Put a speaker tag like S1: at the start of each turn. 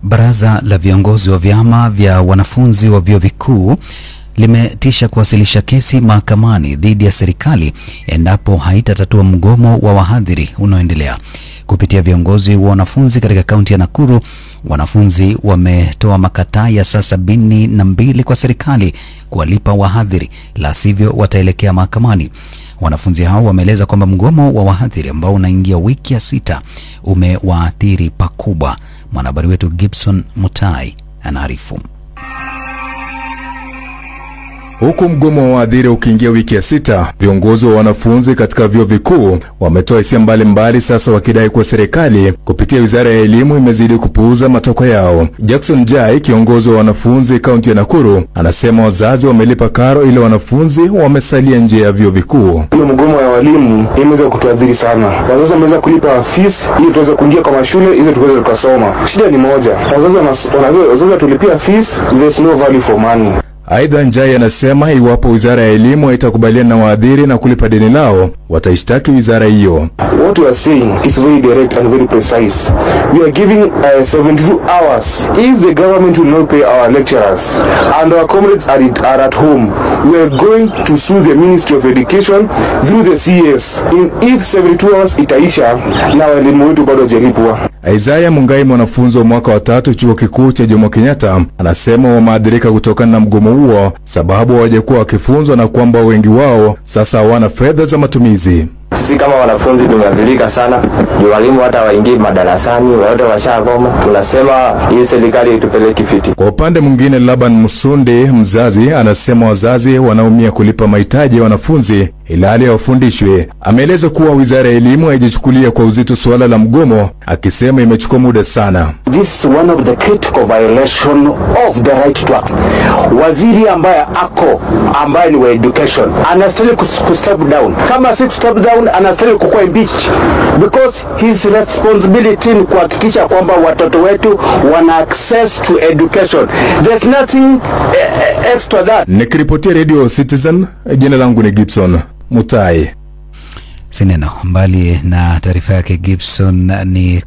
S1: Baraza la viongozi wa vyama vya wanafunzi wa vyuo vikuu limetisha kuwasilisha kesi mahakamani dhidi ya serikali endapo haitatatua mgomo wa wahadhiri unaoendelea. Kupitia viongozi wa wanafunzi katika kaunti ya Nakuru, wanafunzi wametoa makataa ya saa 72 kwa serikali kuwalipa wahadhiri, la sivyo wataelekea mahakamani. Wanafunzi hao wameeleza kwamba mgomo wa wahadhiri ambao unaingia wiki ya 6 umewaathiri pakubwa. Mwanahabari wetu Gibson Mutai anaarifu.
S2: Huku mgomo wa wahadhiri ukiingia wiki ya 6, viongozi wa wanafunzi katika vyuo vikuu wametoa hisia mbalimbali, sasa wakidai kwa serikali kupitia Wizara ya Elimu imezidi kupuuza matakwa yao. Jackson Jai, kiongozi wa wanafunzi kaunti ya Nakuru, anasema wazazi wamelipa karo ile wanafunzi wamesalia nje ya vyuo vikuu.
S3: Mgomo wa walimu imeweza kutuadhiri sana. Wazazi wameweza kulipa fees ili tuweze kuingia kwa mashule hizo tuweze kusoma. Shida ni moja. Wazazi tulipia fees, there is no value for money.
S2: Aidha, Njai anasema iwapo Wizara ya Elimu haitakubaliana na wahadhiri na kulipa deni lao, wataishtaki wizara hiyo.
S3: What we are saying is very direct and very precise. We are giving 72 hours. If the government will not pay our lecturers and our comrades are at home, we are going to sue the Ministry of Education through the CS. If 72 hours itaisha, na walimu wetu bado hajalipwa.
S2: Isaiah Mungai, mwanafunzi wa mwaka wa 3 chuo kikuu cha Jomo Kenyatta, anasema wameathirika kutokana na mgomo huo sababu hawajakuwa wakifunzwa na kwamba wengi wao sasa hawana fedha za matumizi.
S4: Sisi kama wanafunzi tumeathirika sana. Walimu hata waingii madarasani, wote washagoma. Tunasema hii serikali itupeleke fiti.
S2: Kwa upande mwingine, Laban Musundi, mzazi, anasema wazazi wanaumia kulipa mahitaji ya wanafunzi ilhali hawafundishwe. Ameeleza kuwa Wizara ya Elimu haijachukulia kwa uzito suala la mgomo, akisema imechukua muda sana.
S5: This is one of the critical violation of the right to act. Waziri ambaye ni wa education anastahili step down. Kama si step down, anastahili kukuwa impeached, because his responsibility ni kuhakikisha kwamba watoto wetu wana access to education. There's nothing extra that.
S2: Nikiripotia Radio Citizen, jina langu ni Gibson Mutai.
S1: Sineno mbali na taarifa yake Gibson ni